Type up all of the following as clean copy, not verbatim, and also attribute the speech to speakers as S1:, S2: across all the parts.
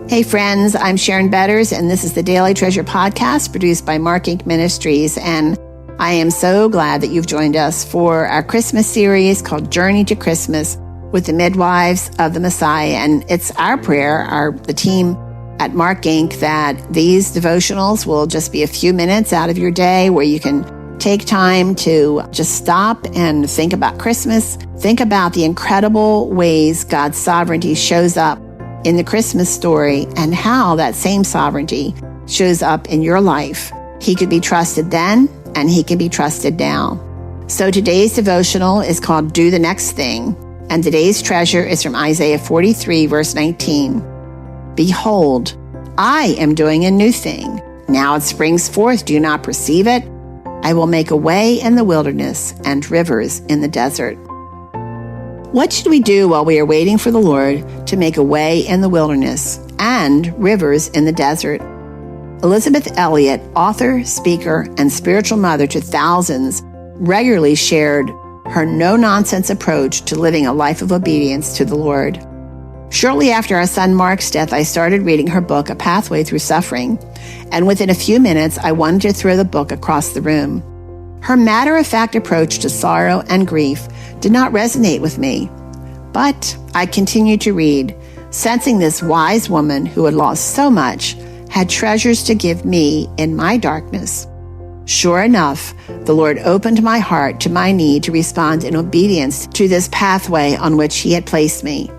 S1: Hey friends, I'm Sharon Betters, and this is the Daily Treasure Podcast produced by Mark Inc. Ministries. And I am so glad that you've joined us for our Christmas series called Journey to Christmas with the Midwives of the Messiah. And it's our prayer, the team at Mark Inc., that these devotionals will just be a few minutes out of your day where you can take time to just stop and think about Christmas. Think about the incredible ways God's sovereignty shows up in the Christmas story and how that same sovereignty shows up in your life. He could be trusted then, and he can be trusted now. So today's devotional is called Do the Next Thing, and today's treasure is from Isaiah 43, verse 19. Behold, I am doing a new thing. Now it springs forth. Do you not perceive it? I will make a way in the wilderness and rivers in the desert. What should we do while we are waiting for the Lord to make a way in the wilderness and rivers in the desert? Elizabeth Elliot, author, speaker, and spiritual mother to thousands, regularly shared her no-nonsense approach to living a life of obedience to the Lord. Shortly after our son Mark's death, I started reading her book, A Pathway Through Suffering, and within a few minutes, I wanted to throw the book across the room. Her matter-of-fact approach to sorrow and grief did not resonate with me, but I continued to read, sensing this wise woman who had lost so much had treasures to give me in my darkness. Sure enough, the Lord opened my heart to my need to respond in obedience to this pathway on which He had placed me.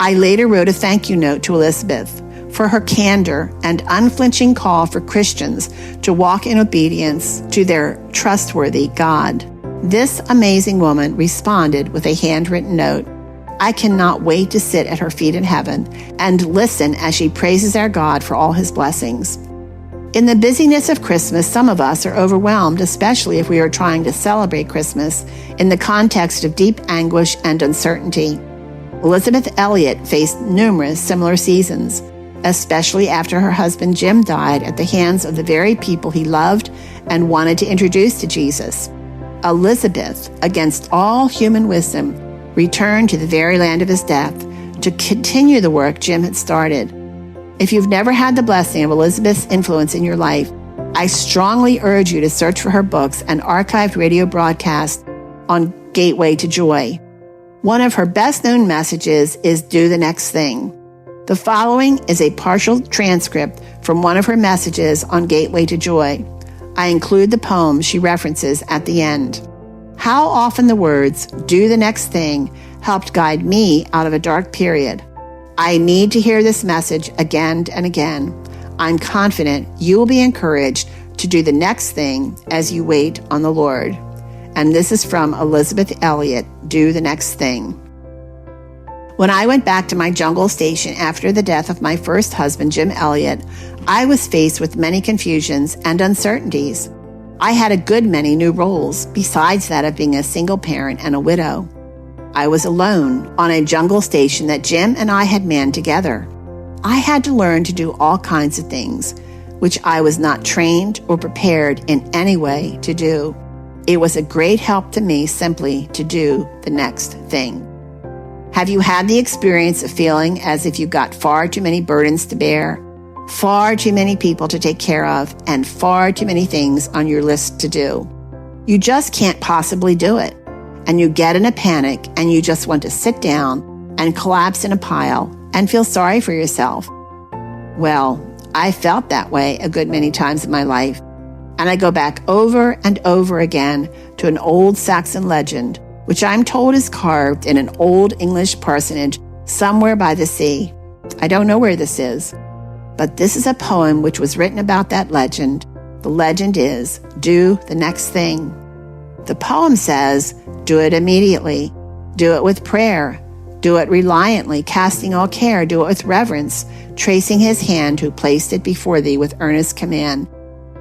S1: I later wrote a thank you note to Elizabeth for her candor and unflinching call for Christians to walk in obedience to their trustworthy God. This amazing woman responded with a handwritten note. I cannot wait to sit at her feet in heaven and listen as she praises our God for all His blessings. In the busyness of Christmas, some of us are overwhelmed, especially if we are trying to celebrate Christmas in the context of deep anguish and uncertainty. Elizabeth Elliot faced numerous similar seasons, especially after her husband Jim died at the hands of the very people he loved and wanted to introduce to Jesus. Elizabeth, against all human wisdom, returned to the very land of his death to continue the work Jim had started. If you've never had the blessing of Elizabeth's influence in your life, I strongly urge you to search for her books and archived radio broadcasts on Gateway to Joy. One of her best-known messages is Do the Next Thing. The following is a partial transcript from one of her messages on Gateway to Joy. I include the poem she references at the end. How often the words, do the next thing, helped guide me out of a dark period. I need to hear this message again and again. I'm confident you will be encouraged to do the next thing as you wait on the Lord. And this is from Elizabeth Elliot, Do the Next Thing. When I went back to my jungle station after the death of my first husband, Jim Elliot, I was faced with many confusions and uncertainties. I had a good many new roles, besides that of being a single parent and a widow. I was alone on a jungle station that Jim and I had manned together. I had to learn to do all kinds of things, which I was not trained or prepared in any way to do. It was a great help to me simply to do the next thing. Have you had the experience of feeling as if you got far too many burdens to bear, far too many people to take care of, and far too many things on your list to do? You just can't possibly do it, and you get in a panic and you just want to sit down and collapse in a pile and feel sorry for yourself. Well, I felt that way a good many times in my life. And I go back over and over again to an old Saxon legend, which I'm told is carved in an old English parsonage somewhere by the sea. I don't know where this is, but this is a poem which was written about that legend. The legend is, do the next thing. The poem says, do it immediately. Do it with prayer. Do it reliantly, casting all care. Do it with reverence, tracing His hand who placed it before thee with earnest command.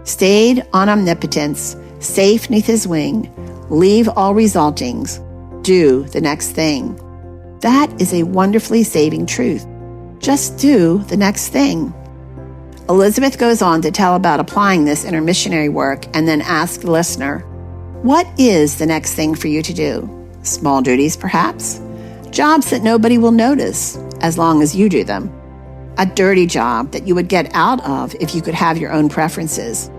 S1: Stayed on omnipotence, safe neath His wing, leave all resultings, do the next thing. That is a wonderfully saving truth. Just do the next thing. Elizabeth goes on to tell about applying this in her missionary work and then asks the listener, what is the next thing for you to do? Small duties, perhaps? Jobs that nobody will notice as long as you do them. a dirty job that you would get out of if you could have your own preferences?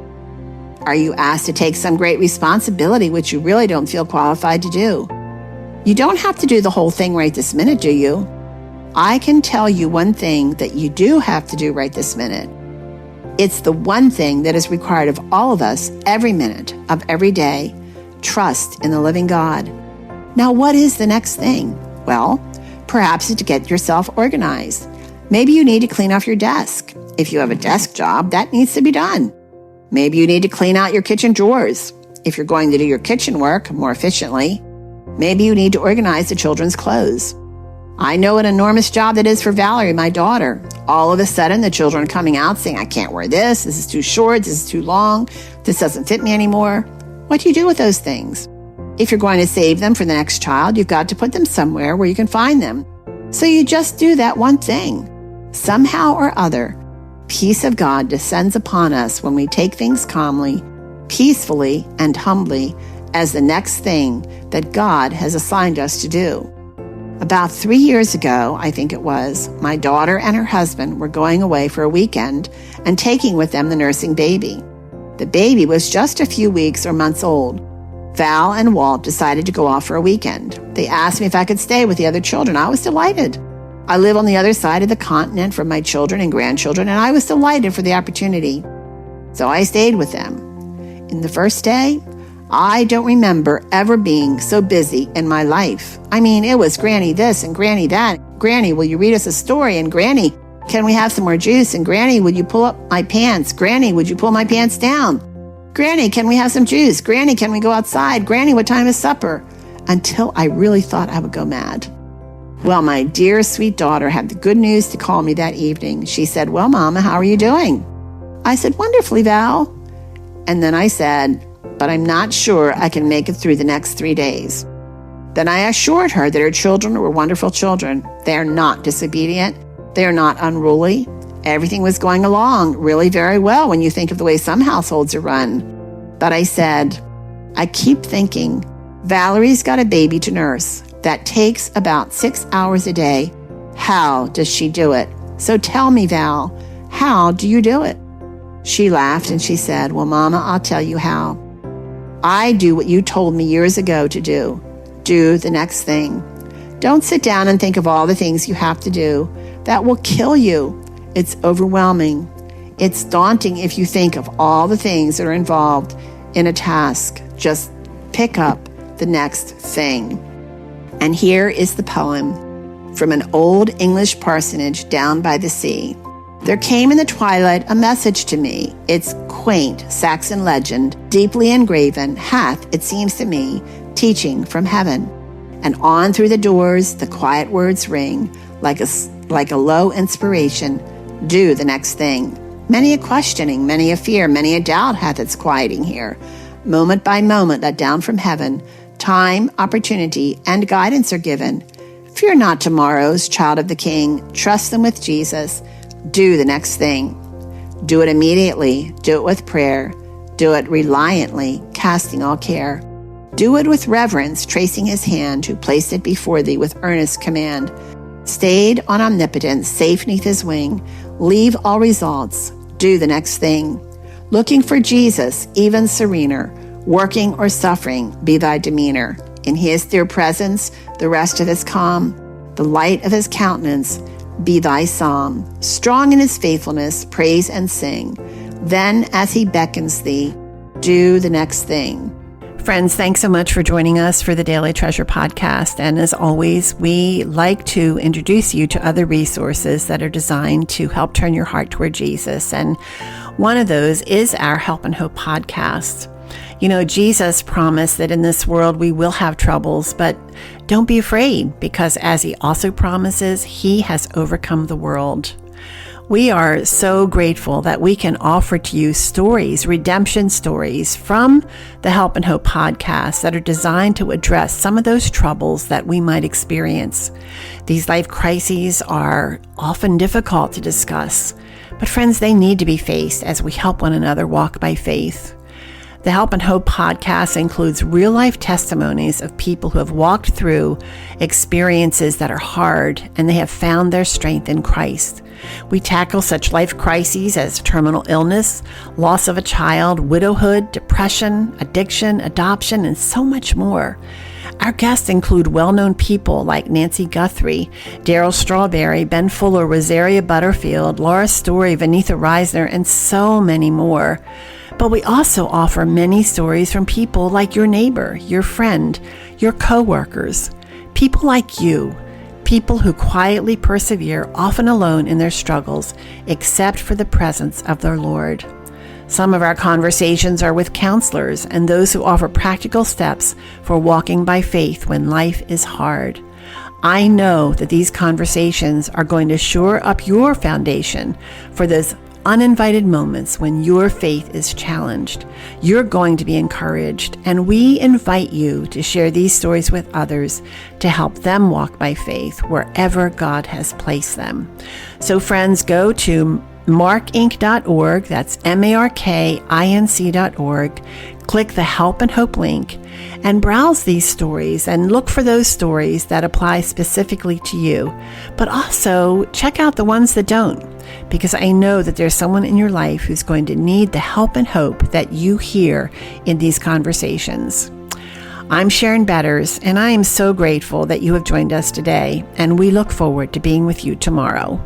S1: Are you asked to take some great responsibility which you really don't feel qualified to do? You don't have to do the whole thing right this minute, do you? I can tell you one thing that you do have to do right this minute. It's the one thing that is required of all of us every minute of every day. Trust in the living God. Now, what is the next thing? Well, perhaps it's to get yourself organized. Maybe you need to clean off your desk. If you have a desk job, that needs to be done. Maybe you need to clean out your kitchen drawers. If you're going to do your kitchen work more efficiently, maybe you need to organize the children's clothes. I know an enormous job that is for Valerie, my daughter. All of a sudden, the children are coming out saying, I can't wear this. This is too short. This is too long. This doesn't fit me anymore. What do you do with those things? If you're going to save them for the next child, you've got to put them somewhere where you can find them. So you just do that one thing. Somehow or other, peace of God descends upon us when we take things calmly, peacefully, and humbly as the next thing that God has assigned us to do. About 3 years ago, I think it was, my daughter and her husband were going away for a weekend and taking with them the nursing baby. The baby was just a few weeks or months old. Val and Walt decided to go off for a weekend. They asked me if I could stay with the other children. I was delighted. I live on the other side of the continent from my children and grandchildren, and I was delighted for the opportunity. So I stayed with them. In the first day, I don't remember ever being so busy in my life. I mean, it was Granny this and Granny that. Granny, will you read us a story? And Granny, can we have some more juice? And Granny, would you pull up my pants? Granny, would you pull my pants down? Granny, can we have some juice? Granny, can we go outside? Granny, what time is supper? Until I really thought I would go mad. Well, my dear sweet daughter had the good news to call me that evening. She said, well, Mama, how are you doing? I said, wonderfully, Val. And then I said, but I'm not sure I can make it through the next 3 days. Then I assured her that her children were wonderful children. They are not disobedient. They are not unruly. Everything was going along really very well when you think of the way some households are run. But I said, I keep thinking, Valerie's got a baby to nurse. That takes about 6 hours a day. How does she do it? So tell me, Val, how do you do it? She laughed and she said, well, Mama, I'll tell you how. I do what you told me years ago to do. Do the next thing. Don't sit down and think of all the things you have to do. That will kill you. It's overwhelming. It's daunting if you think of all the things that are involved in a task. Just pick up the next thing. And here is the poem from an old English parsonage down by the sea. There came in the twilight a message to me. Its quaint Saxon legend, deeply engraven, hath, it seems to me, teaching from heaven. And on through the doors the quiet words ring, like a low inspiration, do the next thing. Many a questioning, many a fear, many a doubt hath its quieting here. Moment by moment let down from heaven, time, opportunity, and guidance are given. Fear not tomorrows, child of the King. Trust them with Jesus. Do the next thing. Do it immediately. Do it with prayer. Do it reliantly, casting all care. Do it with reverence, tracing his hand, who placed it before thee with earnest command. Stayed on omnipotence, safe neath his wing. Leave all results. Do the next thing. Looking for Jesus, even serener. Working or suffering, be thy demeanor. In his dear presence, the rest of his calm, the light of his countenance, be thy psalm. Strong in his faithfulness, praise and sing. Then, as he beckons thee, do the next thing. Friends, thanks so much for joining us for the Daily Treasure podcast. And as always, we like to introduce you to other resources that are designed to help turn your heart toward Jesus. And one of those is our Help and Hope podcast. You know, Jesus promised that in this world we will have troubles, but don't be afraid, because as he also promises, he has overcome the world. We are so grateful that we can offer to you stories, redemption stories from the Help and Hope podcast that are designed to address some of those troubles that we might experience. These life crises are often difficult to discuss, but friends, they need to be faced as we help one another walk by faith. The Help and Hope podcast includes real-life testimonies of people who have walked through experiences that are hard, and they have found their strength in Christ. We tackle such life crises as terminal illness, loss of a child, widowhood, depression, addiction, adoption, and so much more. Our guests include well-known people like Nancy Guthrie, Daryl Strawberry, Ben Fuller, Rosaria Butterfield, Laura Story, Vanitha Reisner, and so many more. But we also offer many stories from people like your neighbor, your friend, your co-workers, people like you, people who quietly persevere, often alone in their struggles, except for the presence of their Lord. Some of our conversations are with counselors and those who offer practical steps for walking by faith when life is hard. I know that these conversations are going to shore up your foundation for those uninvited moments when your faith is challenged. You're going to be encouraged, and we invite you to share these stories with others to help them walk by faith wherever God has placed them. So friends, go to markinc.org, that's markinc.org, click the Help and Hope link, and browse these stories and look for those stories that apply specifically to you. But also check out the ones that don't, because I know that there's someone in your life who's going to need the help and hope that you hear in these conversations. I'm Sharon Betters, and I am so grateful that you have joined us today, and we look forward to being with you tomorrow.